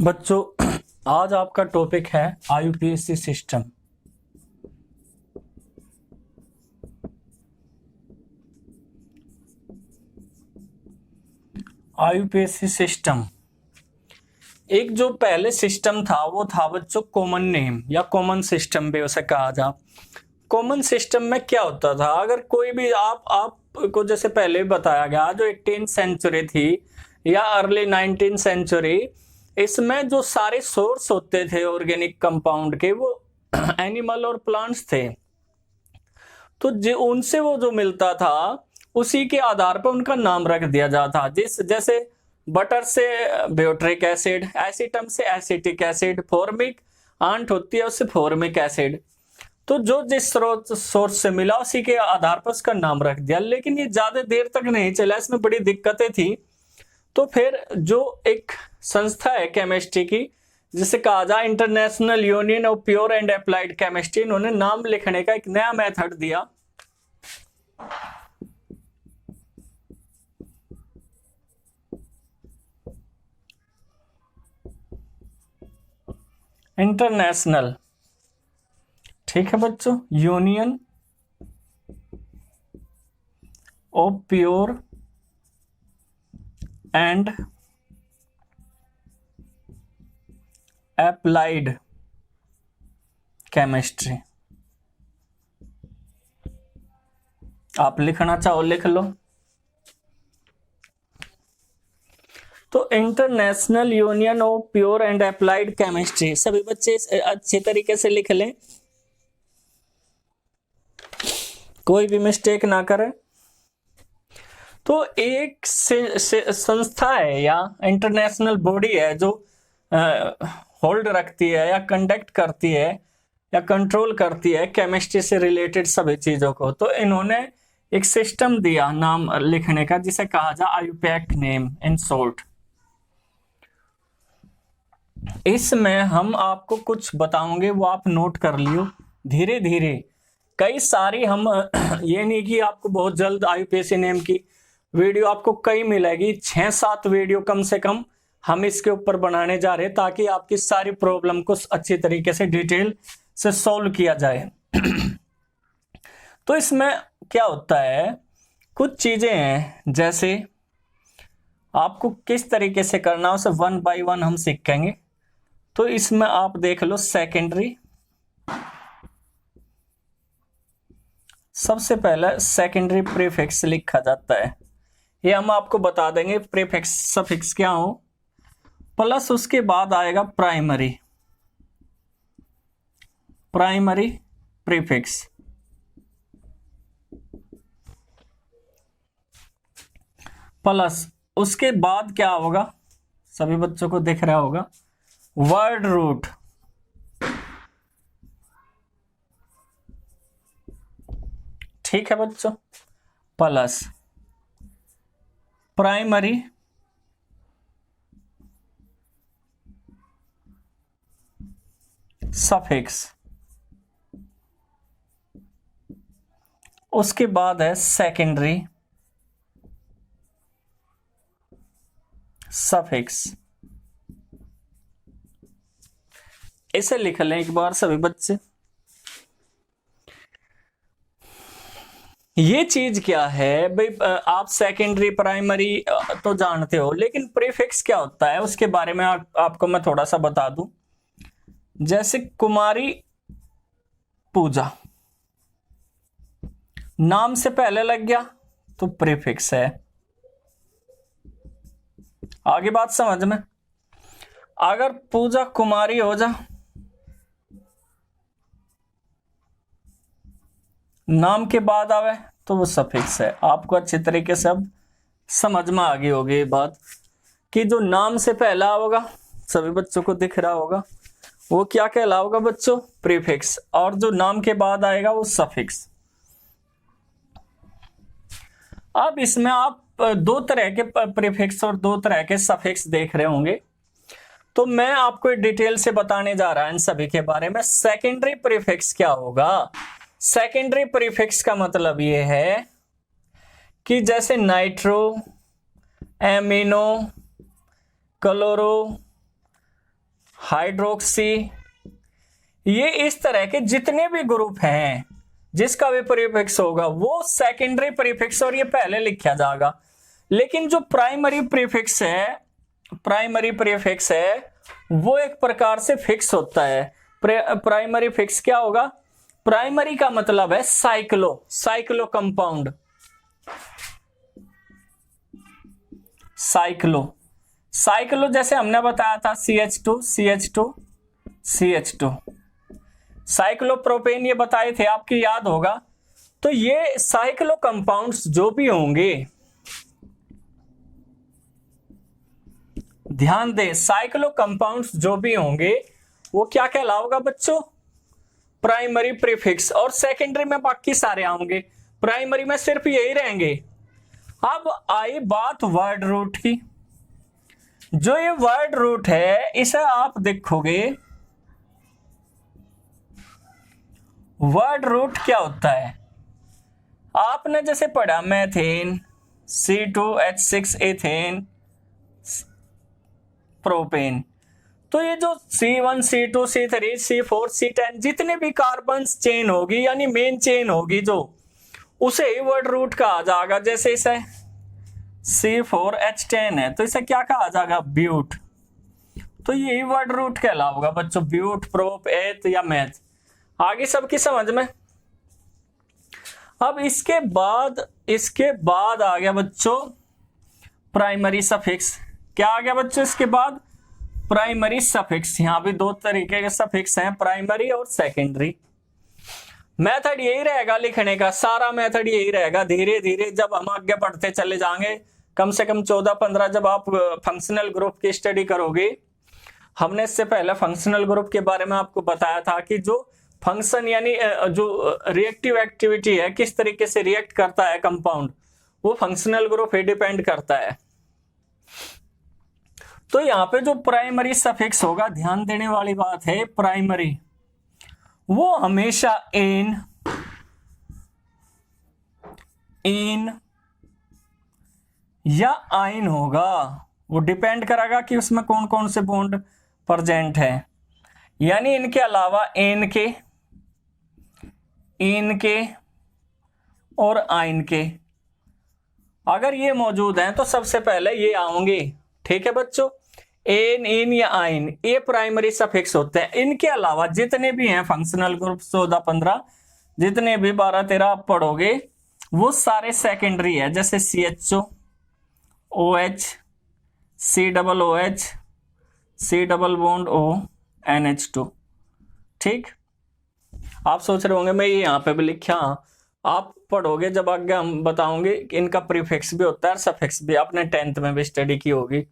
बच्चों, आज आपका टॉपिक है आईयूपीएसी सिस्टम। आईयूपीएसी सिस्टम एक जो पहले सिस्टम था वो था बच्चों कॉमन नेम या कॉमन सिस्टम भी उसे कहा जा। कॉमन सिस्टम में क्या होता था, अगर कोई भी आपको जैसे पहले बताया गया जो 18th सेंचुरी थी या अर्ली 19th सेंचुरी, इसमें जो सारे सोर्स होते थे ऑर्गेनिक कंपाउंड के वो एनिमल और प्लांट्स थे। तो जो उनसे वो जो मिलता था उसी के आधार पर उनका नाम रख दिया जाता। जैसे बटर से ब्यूटरिक एसिड, एसीटम से एसिटिक एसिड, फॉर्मिक आंट होती है उससे फॉर्मिक एसिड। तो जो जिस सोर्स से मिला उसी के आधार पर उसका नाम रख दिया। लेकिन ये ज्यादा देर तक नहीं चला, इसमें बड़ी दिक्कतें थी। तो फिर जो एक संस्था है केमिस्ट्री की जिसे कहा जाए international union of pure and applied chemistry, इन्होंने नाम लिखने का एक नया मेथड दिया। इंटरनेशनल, ठीक है बच्चों, union of pure and applied chemistry. आप लिखना चाहो लिख लो। तो international union of pure and applied chemistry, सभी बच्चे अच्छे तरीके से लिख लें, कोई भी मिस्टेक ना करें। तो एक संस्था है या इंटरनेशनल बॉडी है जो होल्ड रखती है या कंडक्ट करती है या कंट्रोल करती है केमिस्ट्री से रिलेटेड सभी चीजों को। तो इन्होंने एक सिस्टम दिया नाम लिखने का जिसे कहा जा आईयूपैक नेम इन शॉर्ट। इसमें हम आपको कुछ बताओगे वो आप नोट कर लियो धीरे धीरे। कई सारी हम ये नहीं कि आपको बहुत जल्द आईयूपीएसी नेम की वीडियो आपको कई मिलेगी, 6-7 वीडियो कम से कम हम इसके ऊपर बनाने जा रहे हैं ताकि आपकी सारी प्रॉब्लम को अच्छी तरीके से डिटेल से सॉल्व किया जाए। तो इसमें क्या होता है, कुछ चीजें हैं जैसे आपको किस तरीके से करना है उसे 1 by 1 हम सीखेंगे। तो इसमें आप देख लो सेकेंडरी, सबसे पहले सेकेंडरी प्रीफिक्स लिखा जाता है, ये हम आपको बता देंगे प्रीफिक्स सफिक्स क्या हो। प्लस उसके बाद आएगा प्राइमरी, प्राइमरी प्रीफिक्स, प्लस उसके बाद क्या होगा, सभी बच्चों को दिख रहा होगा, वर्ड रूट, ठीक है बच्चों, प्लस प्राइमरी सफिक्स, उसके बाद है सेकेंडरी सफिक्स। इसे लिख लें एक बार सभी बच्चे। ये चीज क्या है भाई, आप सेकेंडरी प्राइमरी तो जानते हो, लेकिन प्रीफिक्स क्या होता है उसके बारे में आपको मैं थोड़ा सा बता दूं। जैसे कुमारी पूजा नाम से पहले लग गया तो प्रीफिक्स है। आगे बात समझ में। अगर पूजा कुमारी हो जा, नाम के बाद आवे तो वो सफिक्स है। आपको अच्छे तरीके से अब समझ में आ गई होगी ये बात कि जो नाम से पहला होगा, सभी बच्चों को दिख रहा होगा, वो क्या कहलाओगा बच्चों, प्रीफिक्स, और जो नाम के बाद आएगा वो सफिक्स। अब इसमें आप 2 तरह के प्रीफिक्स और 2 तरह के सफिक्स देख रहे होंगे, तो मैं आपको डिटेल से बताने जा रहा हूं इन सभी के बारे में। सेकेंडरी प्रीफिक्स क्या होगा, सेकेंडरी प्रीफिक्स का मतलब ये है कि जैसे नाइट्रो, एमिनो, क्लोरो, हाइड्रोक्सी, ये इस तरह के जितने भी ग्रुप हैं जिसका भी प्रीफिक्स होगा वो सेकेंडरी प्रीफिक्स और ये पहले लिखा जाएगा। लेकिन जो प्राइमरी प्रीफिक्स है वो एक प्रकार से फिक्स होता है। प्राइमरी फिक्स क्या होगा? प्राइमरी का मतलब है साइक्लो कंपाउंड, साइक्लो जैसे हमने बताया था CH2 साइक्लोप्रोपेन ये बताए थे, आपकी याद होगा। तो ये साइक्लो कंपाउंड्स जो भी होंगे, ध्यान दें, साइक्लो कंपाउंड्स जो भी होंगे वो क्या कहलाओगा बच्चों? Primary prefix. और सेकेंडरी में बाकी सारे आएंगे, प्राइमरी में सिर्फ यही रहेंगे। अब आई बात वर्ड रूट की। जो ये वर्ड रूट है इसे आप देखोगे, वर्ड रूट क्या होता है? आपने जैसे पढ़ा मैथेन, C2H6 एथेन, प्रोपेन। तो ये जो C1 C2 C3 C4 C10 जितने भी कार्बन चेन होगी यानी मेन चेन होगी जो, उसे ही वर्ड रूट कहा जाएगा। जैसे इसे C4H10 है तो इसे क्या कहा जाएगा? ब्यूट। तो यही वर्ड रूट कहलाओगा बच्चों, ब्यूट, प्रोप, एथ या मैथ। आगे सबकी समझ में। अब इसके बाद आ गया बच्चों प्राइमरी सफिक्स। क्या आ गया बच्चों इसके बाद? Primary suffix. यहां भी दो तरीके के सफिक्स हैं, प्राइमरी और सेकेंडरी। मेथड यही रहेगा लिखने का, सारा मेथड यही रहेगा। धीरे धीरे जब हम आगे बढ़ते चले जाएंगे, कम से कम 14-15 जब आप फंक्शनल ग्रुप की स्टडी करोगे। हमने इससे पहले फंक्शनल ग्रुप के बारे में आपको बताया था कि जो फंक्शन यानी जो रिएक्टिव एक्टिविटी है, किस तरीके से रिएक्ट करता है कंपाउंड, वो फंक्शनल ग्रुप ही डिपेंड करता है। तो यहां पे जो प्राइमरी सफिक्स होगा, ध्यान देने वाली बात है, प्राइमरी वो हमेशा एन या आइन होगा। वो डिपेंड करेगा कि उसमें कौन कौन से बॉन्ड प्रेजेंट है। यानी इनके अलावा एन के और आइन के अगर ये मौजूद हैं तो सबसे पहले ये आएंगे। ठीक है बच्चों, एन, इन या आइन ये प्राइमरी सफिक्स होते हैं। इनके अलावा जितने भी हैं फंक्शनल ग्रुप 14-15 जितने भी 12-13 आप पढ़ोगे वो सारे सेकेंडरी है। जैसे CHO, OH, COOH, C double bond O, NH2। ठीक, आप सोच रहे होंगे मैं ये यहाँ पे भी लिखा। आप पढ़ोगे जब आगे हम बताओगे कि इनका प्रीफिक्स भी होता है और सफिक्स भी, आपने 10th में भी स्टडी की होगी।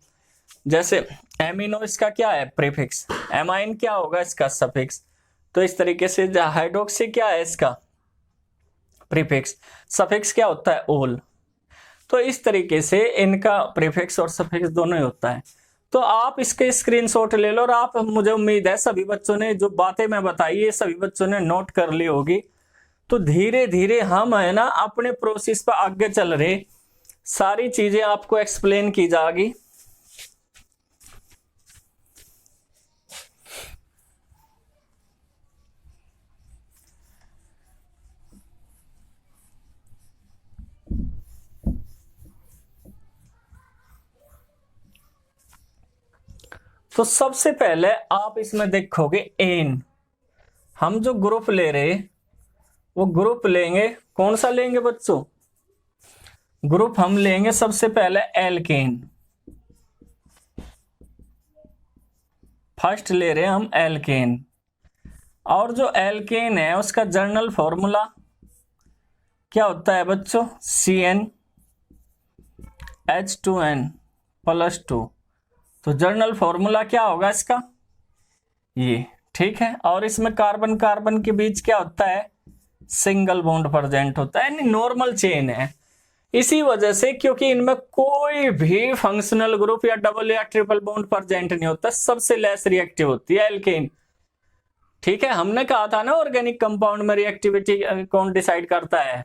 जैसे एमिनो इसका क्या है? प्रीफिक्स। एमाइन क्या होगा? इसका सफिक्स। तो इस तरीके से हाइड्रोक्सी क्या है? इसका प्रीफिक्स। सफिक्स क्या होता है? ओल। तो इस तरीके से इनका प्रीफिक्स और सफिक्स दोनों ही होता है। तो आप इसके स्क्रीनशॉट ले लो और आप, मुझे उम्मीद है सभी बच्चों ने जो बातें मैं बताई ये सभी बच्चों ने नोट कर ली होगी। तो धीरे धीरे हम है ना अपने प्रोसेस पर आगे चल रहे, सारी चीजें आपको एक्सप्लेन की जाएगी। तो सबसे पहले आप इसमें देखोगे एन। हम जो ग्रुप ले रहे वो ग्रुप लेंगे, कौन सा लेंगे बच्चों? ग्रुप हम लेंगे सबसे पहले एल्केन। फर्स्ट ले रहे हैं हम एल्केन। और जो एल्केन है उसका जर्नल फॉर्मूला क्या होता है बच्चों? CnH2n+2। तो जर्नल फॉर्मूला क्या होगा इसका? ये। ठीक है, और इसमें कार्बन कार्बन के बीच क्या होता है? सिंगल बॉन्ड प्रेजेंट होता है, यानी नॉर्मल चेन है। इसी वजह से, क्योंकि इनमें कोई भी फंक्शनल ग्रुप या डबल या ट्रिपल बॉन्ड प्रेजेंट नहीं होता, सबसे लेस रिएक्टिव होती है एल्केन। ठीक है, हमने कहा था ना ऑर्गेनिक कंपाउंड में रिएक्टिविटी कौन डिसाइड करता है?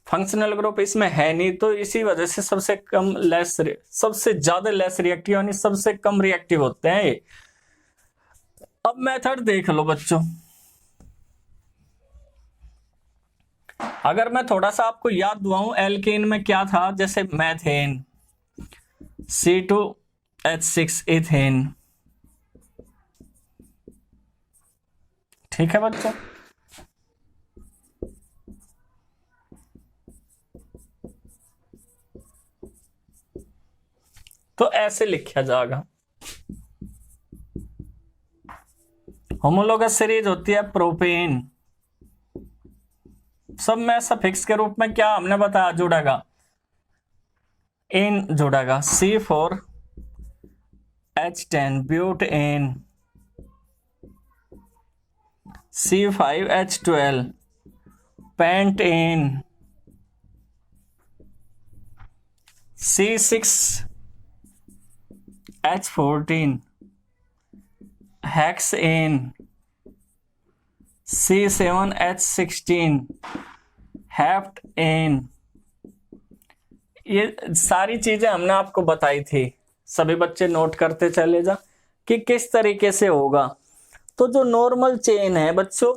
फंक्शनल ग्रुप इसमें है नहीं, तो इसी वजह से सबसे ज्यादा लेस रिएक्टिव यानी सबसे कम रिएक्टिव होते हैं ये। अब मेथड देख लो बच्चों, अगर मैं थोड़ा सा आपको याद दुआऊं, एल्केन में क्या था, जैसे मैथेन, C2H6 इथेन, ठीक है बच्चों। तो ऐसे लिखा जाएगा, होमोलोगस सीरीज होती है प्रोपेन, सब में सफिक्स के रूप में क्या हमने बताया जुड़ेगा, एन जुड़ेगा, C4H10 butane, C5H12 pentane, C6H14 hexane, C7H16 heptane. ये सारी चीजें हमने आपको बताई थी, सभी बच्चे नोट करते चले जा कि किस तरीके से होगा। तो जो नॉर्मल चेन है बच्चों,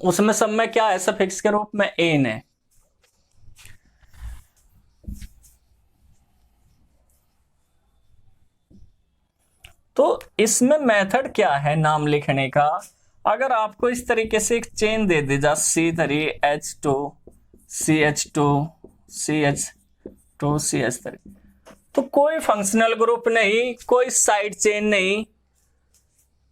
उसमें सब में क्या है, सफिक्स के रूप में एन है। तो इसमें मेथड क्या है नाम लिखने का, अगर आपको इस तरीके से एक चेन दे दी जा, C3H2 CH2 CH2 CH3, तो कोई फंक्शनल ग्रुप नहीं, कोई साइड चेन नहीं,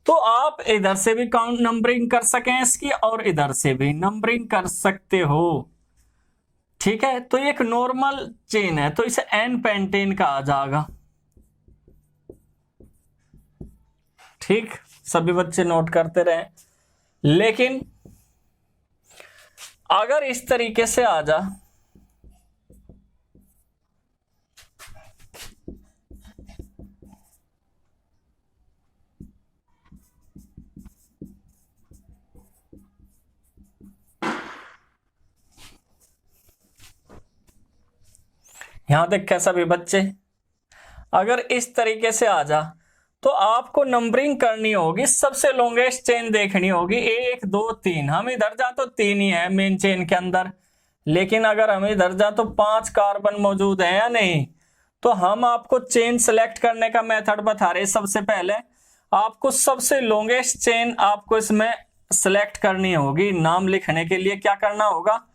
तो आप इधर से भी काउंट नंबरिंग कर सकें इसकी और इधर से भी नंबरिंग कर सकते हो, ठीक है। तो एक नॉर्मल चेन है, तो इसे एन पेंटेन कहा जाएगा, ठीक। सभी बच्चे नोट करते रहे। लेकिन अगर इस तरीके से आ जा, यहां तक क्या सभी बच्चे, अगर इस तरीके से आ जा तो आपको नंबरिंग करनी होगी, सबसे लॉन्गेस्ट चेन देखनी होगी, 1 2 3। हम इधर जा तो 3 ही है मेन चेन के अंदर, लेकिन अगर हम इधर जा तो 5 कार्बन मौजूद है या नहीं। तो हम आपको चेन सेलेक्ट करने का मेथड बता रहे। सबसे पहले आपको सबसे लॉन्गेस्ट चेन आपको इसमें सेलेक्ट करनी होगी। नाम लिखने के लिए क्या करना होगा,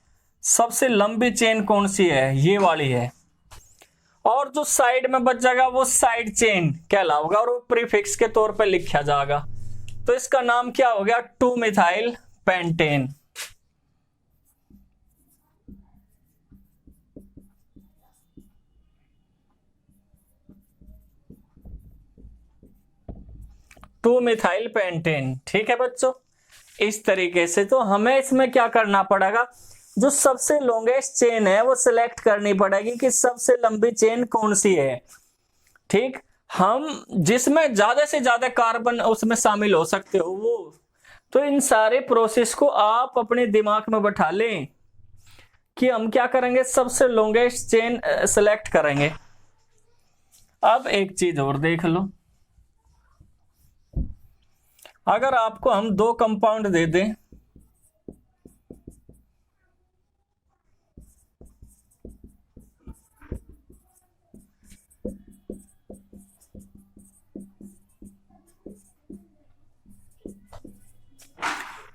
सबसे लंबी चेन कौन सी है, ये वाली है, और जो साइड में बच जाएगा वो साइड चेन कहलाएगा और वो प्रीफिक्स के तौर पे लिखा जाएगा। तो इसका नाम क्या हो गया, 2 methyl pentane. Two methyl pentane, ठीक है बच्चों। इस तरीके से तो हमें इसमें क्या करना पड़ेगा, जो सबसे लॉन्गेस्ट चेन है वो सिलेक्ट करनी पड़ेगी कि सबसे लंबी चेन कौन सी है, ठीक। हम जिसमें ज्यादा से ज्यादा कार्बन उसमें शामिल हो सकते हो वो। तो इन सारे प्रोसेस को आप अपने दिमाग में बैठा लें कि हम क्या करेंगे, सबसे लॉन्गेस्ट चेन सिलेक्ट करेंगे। अब एक चीज और देख लो, अगर आपको हम 2 कंपाउंड दे दें,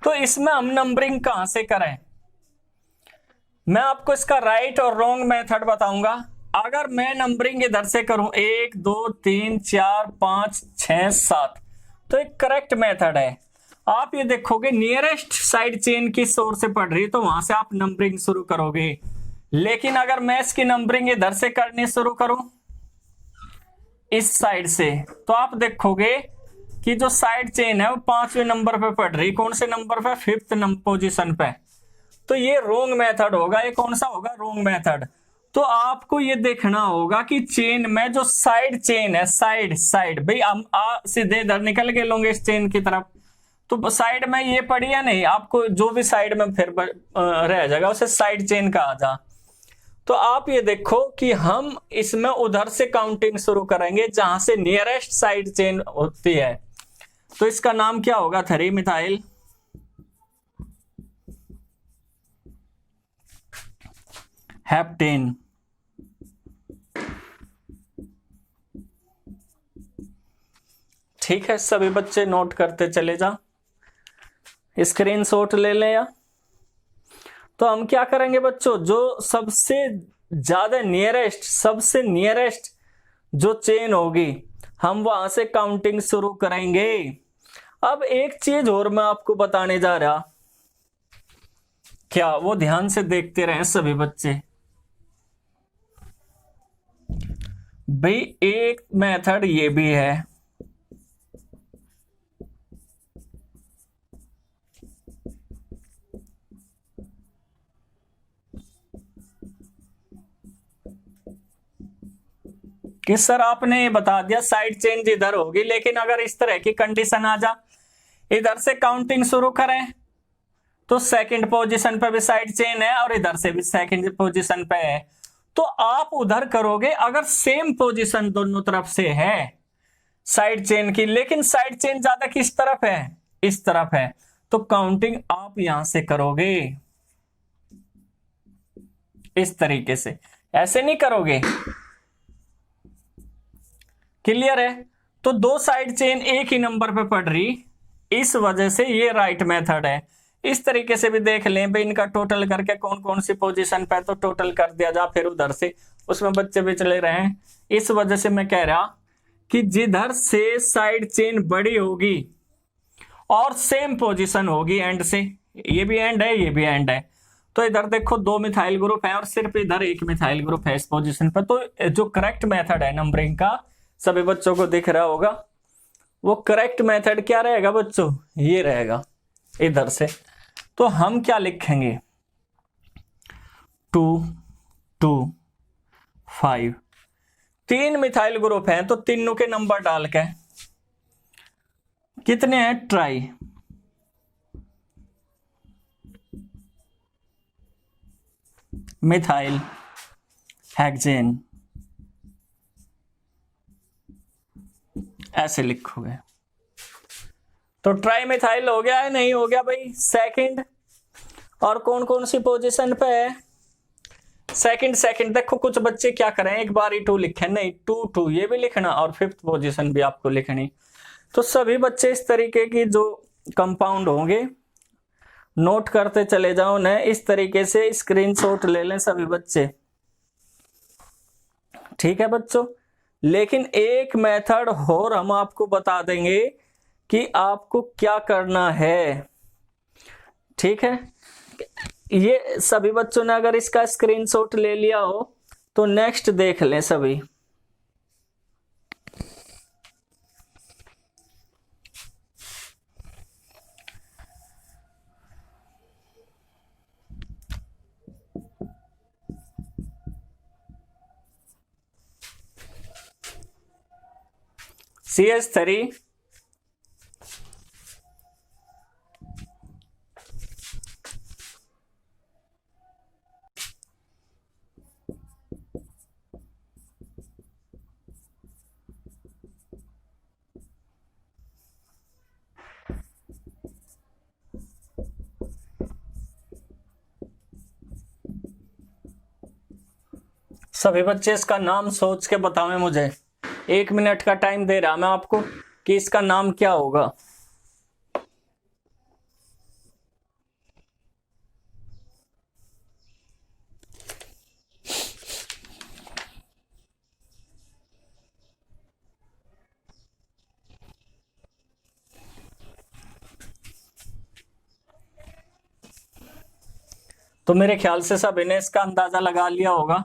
तो इसमें हम नंबरिंग कहां से करें, मैं आपको इसका राइट और रॉन्ग मेथड बताऊंगा। अगर मैं नंबरिंग इधर से करूं 1 2 3 4 5 6 7, तो एक करेक्ट मेथड है। आप ये देखोगे नियरेस्ट साइड चेन किस ओर से पड़ रही है, तो वहां से आप नंबरिंग शुरू करोगे। लेकिन अगर मैं इसकी नंबरिंग इधर से करनी शुरू करूं इस साइड से, तो आप देखोगे कि जो साइड चेन है वो 5वें नंबर पे पड़ रही, कौन से नंबर पे, 5th पोजीशन पे। तो ये रॉन्ग मेथड होगा। ये कौन सा होगा, रॉन्ग मेथड। तो आपको ये देखना होगा कि चेन में जो साइड चेन है, साइड भाई हम सीधे इधर निकल गए लॉन्गेस्ट चेन की तरफ, तो साइड में ये पड़ी या नहीं, आपको जो भी साइड में फिर रह जाएगा उसे साइड चेन कहा जा। तो आप ये देखो कि हम इसमें उधर से काउंटिंग शुरू करेंगे जहां से नियरेस्ट साइड चेन होती है। तो इसका नाम क्या होगा? 3 मिथाइल हेप्टेन। ठीक है, सभी बच्चे नोट करते चले जा, स्क्रीनशॉट ले लें। या तो हम क्या करेंगे बच्चों, जो सबसे ज्यादा सबसे नियरेस्ट जो चेन होगी हम वहां से काउंटिंग शुरू करेंगे। अब एक चीज और मैं आपको बताने जा रहा, क्या वो ध्यान से देखते रहे सभी बच्चे। भाई एक मेथड ये भी है, कि सर आपने बता दिया साइड चेंज इधर होगी, लेकिन अगर इस तरह की कंडीशन आ जा, इधर से काउंटिंग शुरू करें तो सेकंड पोजीशन पे भी साइड चेन है और इधर से भी सेकंड पोजीशन पे है, तो आप उधर करोगे अगर सेम पोजीशन दोनों तरफ से है साइड चेन की, लेकिन साइड चेन ज्यादा किस तरफ है? इस तरफ है, तो काउंटिंग आप यहां से करोगे इस तरीके से, ऐसे नहीं करोगे। क्लियर है? तो दो साइड चेन एक ही नंबर पे पड़ रही, इस वजह से ये राइट मेथड है। इस तरीके से भी देख लें भाई, इनका टोटल करके कौन कौन सी पोजीशन पे, तो टोटल कर दिया जा, फिर उधर से उसमें बच्चे भी चले रहे हैं। इस वजह से मैं कह रहा कि जिधर से साइड चेन बड़ी होगी और सेम पोजीशन होगी एंड से, ये भी एंड है ये भी एंड है, तो इधर देखो 2 मिथाइल ग्रुप है और सिर्फ इधर 1 मिथाइल ग्रुप है इस पोजीशन पर, तो जो करेक्ट मेथड है नंबरिंग का, सभी बच्चों को दिख रहा होगा, वो करेक्ट मेथड क्या रहेगा बच्चों? ये रहेगा इधर से। तो हम क्या लिखेंगे? 2 2 5, 3 मिथाइल ग्रुप हैं तो तीनों के नंबर डाल के कितने हैं? ट्राई मिथाइल हेक्सेन, ऐसे लिखोगे तो ट्राई मिथाइल हो गया है, नहीं हो गया भाई? सेकंड, और कौन कौन सी पोजीशन पे है? सेकंड देखो कुछ बच्चे क्या करें, एक बार ही 2 लिखे, नहीं 2 2 ये भी लिखना और 5th पोजीशन भी आपको लिखनी। तो सभी बच्चे इस तरीके की जो कंपाउंड होंगे नोट करते चले जाओ न, इस तरीके से स्क्रीनशॉट ले लें सभी बच्चे। ठीक है बच्चों, लेकिन एक मेथड और हम आपको बता देंगे कि आपको क्या करना है। ठीक है, ये सभी बच्चों ने अगर इसका स्क्रीनशॉट ले लिया हो तो नेक्स्ट देख लें सभी। CH3 सभी बच्चे इसका नाम सोच के बतावें मुझे, 1 मिनट का टाइम दे रहा मैं आपको कि इसका नाम क्या होगा। तो मेरे ख्याल से सभी ने इसका अंदाजा लगा लिया होगा।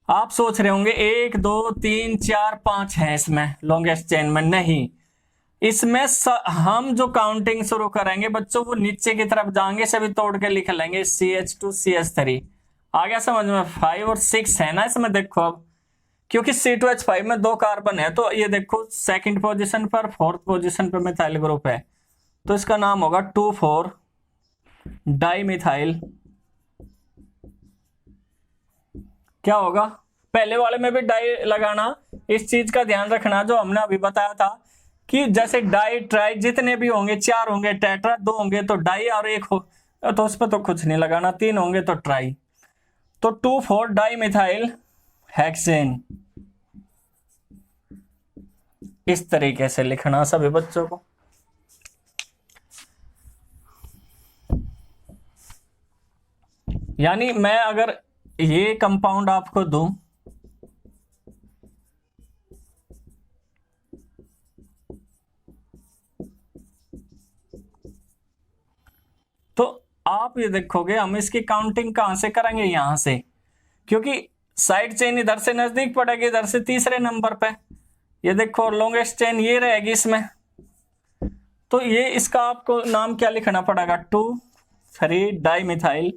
आप सोच रहे होंगे 1 2 3 4 5 है इसमें लॉन्गेस्ट चेन में, नहीं, इसमें हम जो काउंटिंग शुरू करेंगे बच्चों वो नीचे की तरफ जाएंगे, सभी तोड़ के लिख लेंगे CH2 CH3। आ गया समझ में? 5 और 6 है ना इसमें, देखो अब क्योंकि C2H5 में 2 कार्बन है, तो ये देखो सेकंड पोजीशन पर 4th पोजीशन पर मिथाइल ग्रुप है, तो इसका नाम होगा 2,4 डाइमिथाइल। क्या होगा? पहले वाले में भी डाई लगाना, इस चीज का ध्यान रखना जो हमने अभी बताया था कि जैसे डाई ट्राई जितने भी होंगे, 4 होंगे टेट्रा, 2 होंगे तो डाई और 1 हो तो उस पर तो कुछ नहीं लगाना, 3 होंगे तो ट्राई, तो 2,4 डाई मिथाइल हेक्सेन। इस तरीके से लिखना सभी बच्चों को। यानी मैं अगर ये कंपाउंड आपको दूं तो आप ये देखोगे हम इसकी काउंटिंग कहां से करेंगे, यहां से, क्योंकि साइड चेन इधर से नजदीक पड़ेगी, इधर से तीसरे नंबर पे। ये देखो लॉन्गेस्ट चेन ये रहेगी इसमें, तो ये इसका आपको नाम क्या लिखना पड़ेगा, 2,3 डाई मिथाइल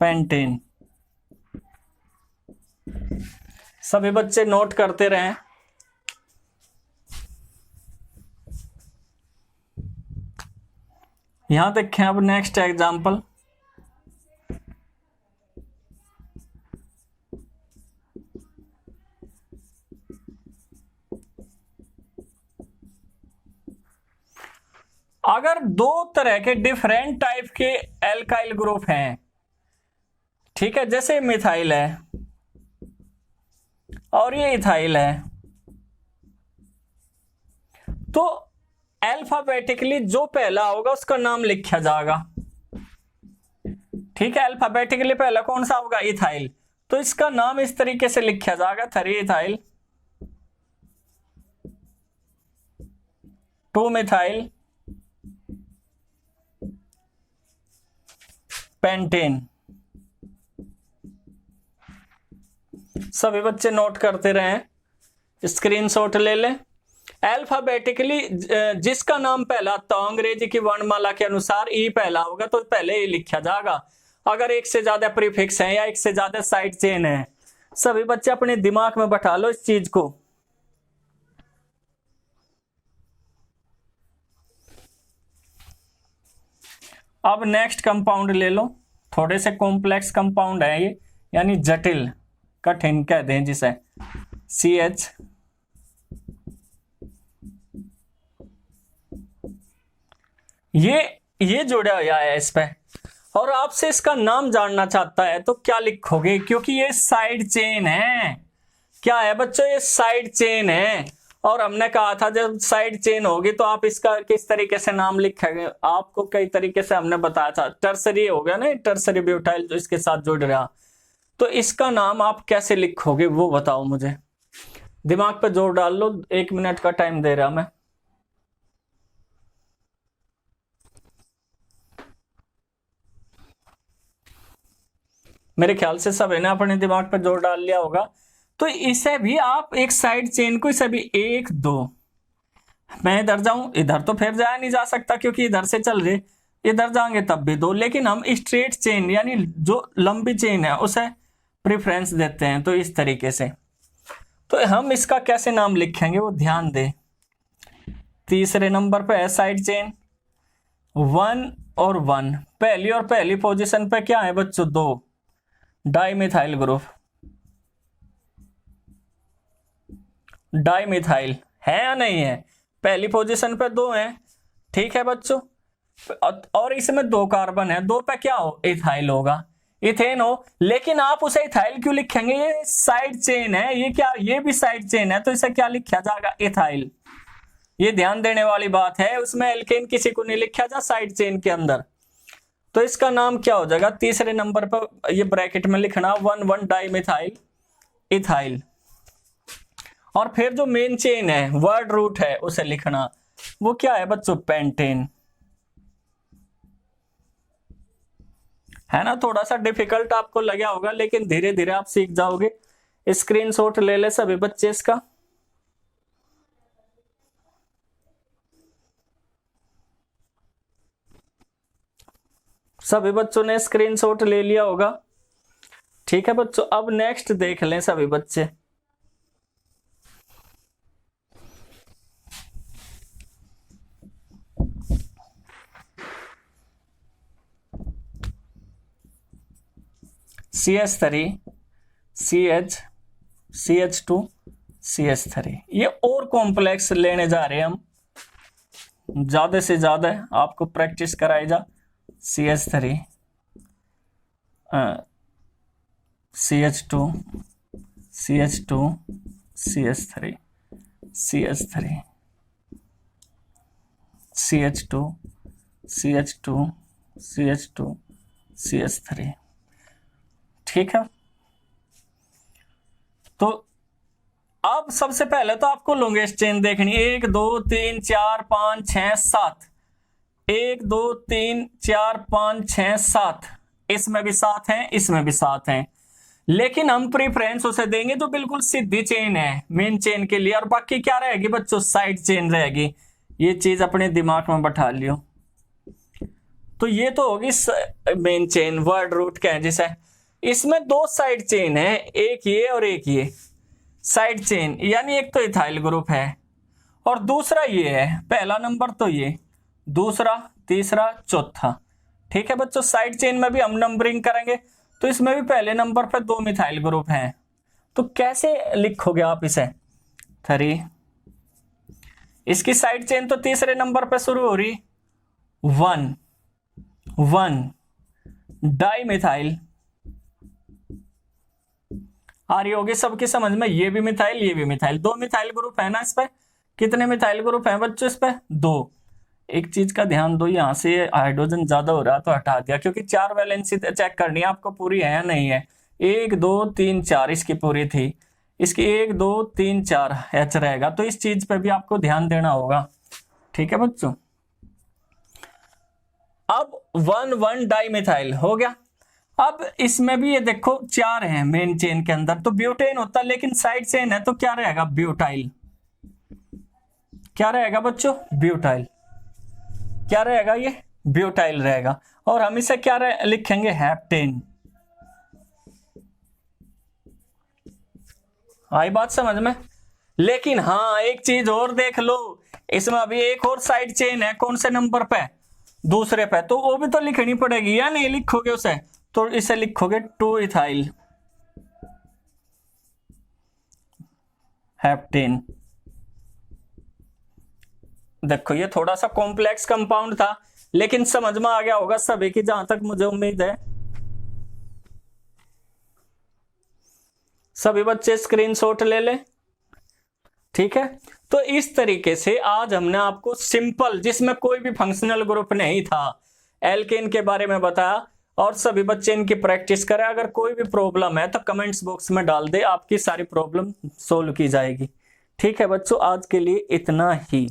पेंटेन। सभी बच्चे नोट करते रहें। यहां देखें अब नेक्स्ट एग्जांपल। अगर 2 तरह के डिफरेंट टाइप के एल्काइल ग्रुप हैं, ठीक है, जैसे मिथाइल है और ये इथाइल है, तो अल्फाबेटिकली जो पहला होगा उसका नाम लिखा जाएगा। ठीक है, अल्फाबेटिकली पहला कौन सा होगा, इथाइल, तो इसका नाम इस तरीके से लिखा जाएगा 3 इथाइल 2 मिथाइल पेंटेन। सभी बच्चे नोट करते रहें, स्क्रीनशॉट ले लें। अल्फाबेटिकली जिसका नाम पहला तो अंग्रेजी की वर्णमाला के अनुसार ई पहला होगा तो पहले ही लिखा जाएगा। अगर एक से ज्यादा प्रीफिक्स है या एक से ज्यादा साइड चेन है, सभी बच्चे अपने दिमाग में बैठा लो इस चीज को। अब नेक्स्ट कंपाउंड ले लो, थोड़े से कॉम्प्लेक्स कंपाउंड है ये, यानी जटिल, कठिन कह दें जिसे, CH ये जुड़ा हुआ है इस पे, और आपसे इसका नाम जानना चाहता है तो क्या लिखोगे, क्योंकि ये साइड चेन है। क्या है बच्चों, ये साइड चेन है, और हमने कहा था जब साइड चेन होगी तो आप इसका किस तरीके से नाम लिखेंगे, आपको कई तरीके से हमने बताया था। टर्सरी हो गया ना, टर्सरी ब्यूटाइल जो इसके साथ जुड़ रहा, तो इसका नाम आप कैसे लिखोगे वो बताओ मुझे, दिमाग पे जोर डाल लो, 1 मिनट का टाइम दे रहा मैं। मेरे ख्याल से सब है ना अपने दिमाग पे जोर डाल लिया होगा। तो इसे भी आप एक साइड चेन को, इसे भी 1 2, मैं इधर जाऊं, इधर तो फिर जाया नहीं जा सकता क्योंकि इधर से चल रहे, इधर जाएंगे तब भी 2, लेकिन हम स्ट्रेट चेन यानी जो लंबी चेन है उसे प्रेफरेंस देते हैं, तो इस तरीके से। तो हम इसका कैसे नाम लिखेंगे वो ध्यान दे। तीसरे नंबर पे है साइड चेन 1 और 1, पहली और पहली पोजीशन पे क्या है बच्चों, 2 डाइमिथाइल ग्रुप, डाइमिथाइल है या नहीं है, पहली पोजीशन पे 2 है, ठीक है बच्चों, और इसमें 2 कार्बन है, 2 पे क्या हो, इथाइल होगा, इथेन हो, लेकिन आप उसे इथाइल क्यों लिखेंगे, ये साइड चेन है, ये क्या, ये भी साइड चेन है, तो इसे क्या लिखा जाएगा, इथाइल। ये ध्यान देने वाली बात है, उसमें एल्केन किसी को नहीं लिखा जा साइड चेन के अंदर, तो इसका नाम क्या हो जाएगा, तीसरे नंबर पर ये ब्रैकेट में लिखना 1,1 डाइमिथाइल इथाइल, और फिर जो मेन चेन है, वर्ड रूट है, उसे लिखना, वो क्या है बच्चों, पेंटेन। है ना, थोड़ा सा डिफिकल्ट आपको लगा होगा, लेकिन धीरे धीरे आप सीख जाओगे। स्क्रीनशॉट ले ले सभी बच्चे इसका। सभी बच्चों ने स्क्रीनशॉट ले लिया होगा, ठीक है बच्चों। अब नेक्स्ट देख लें सभी बच्चे। CH3 CH CH2 CH3। ये और कॉम्प्लेक्स लेने जा रहे हैं हम, ज्यादा से ज्यादा आपको प्रैक्टिस कराई जा। CH3 CH2 CH2 CH3 CH3 CH2 CH2 CH2 CH3। ठीक है, तो अब सबसे पहले तो आपको लॉन्गेस्ट चेन देखनी है। 1 2 3 4 5 6 7, 1 2 3 4 5 6 7, इसमें भी 7 हैं, इसमें भी 7 हैं, लेकिन हम प्रीफरेंस उसे देंगे जो बिल्कुल सीधी चेन है मेन चेन के लिए, और बाकी क्या रहेगी बच्चों, साइड चेन रहेगी। ये चीज अपने दिमाग में बैठा लियो। तो ये तो होगी मेन चेन, वर्ड रूट कहें जिसे। इसमें 2 साइड चेन है, एक ये और एक ये साइड चेन, यानी एक तो इथाइल ग्रुप है और दूसरा ये है। पहला नंबर तो ये, दूसरा, तीसरा, चौथा। ठीक है बच्चों, साइड चेन में भी हम नंबरिंग करेंगे, तो इसमें भी पहले नंबर पर 2 मिथाइल ग्रुप हैं। तो कैसे लिखोगे आप इसे, 3। इसकी साइड चेन तो तीसरे नंबर पर शुरू हो रही, 1 1 डाई मिथाइल। आ रही होगी सबकी समझ में, ये भी मिथाइल, ये भी मिथाइल, 2 मिथाइल ग्रुप है ना इस पे। कितने मिथाइल ग्रुप हैं बच्चों इस पे, 2। एक चीज का ध्यान दो, यहां से हाइड्रोजन ज्यादा हो रहा तो हटा दिया, क्योंकि 4 वैलेंसी चेक करनी है आपको पूरी है या नहीं है। 1 2 3 4 इसकी पूरी थी, इसकी 1 2 3 4 H रहेगा, तो इस चीज पे भी आपको ध्यान देना होगा। ठीक है बच्चों, अब 1 1 डाई मिथाइल हो गया। अब इसमें भी ये देखो 4 हैं मेन चेन के अंदर, तो ब्यूटेन होता, लेकिन साइड चेन है तो क्या रहेगा, ब्यूटाइल। क्या रहेगा बच्चों, ब्यूटाइल। क्या रहेगा, ये ब्यूटाइल रहेगा। और हम इसे क्या लिखेंगे, हेप्टेन। आई बात समझ में। लेकिन हाँ, एक चीज और देख लो, इसमें अभी एक और साइड चेन है, कौन से नंबर पे, दूसरे पे, तो वो भी तो लिखनी पड़ेगी, या नहीं लिखोगे उसे, तो इसे लिखोगे 2 इथाइल हेप्टेन। देखो ये थोड़ा सा कॉम्प्लेक्स कंपाउंड था, लेकिन समझ में आ गया होगा सभी की, जहां तक मुझे उम्मीद है। सभी बच्चे स्क्रीनशॉट ले लें। ठीक है, तो इस तरीके से आज हमने आपको सिंपल, जिसमें कोई भी फंक्शनल ग्रुप नहीं था, एल्केन के बारे में बताया, और सभी बच्चे इनकी प्रैक्टिस करें। अगर कोई भी प्रॉब्लम है तो कमेंट्स बॉक्स में डाल दे, आपकी सारी प्रॉब्लम सोल्व की जाएगी। ठीक है बच्चों, आज के लिए इतना ही।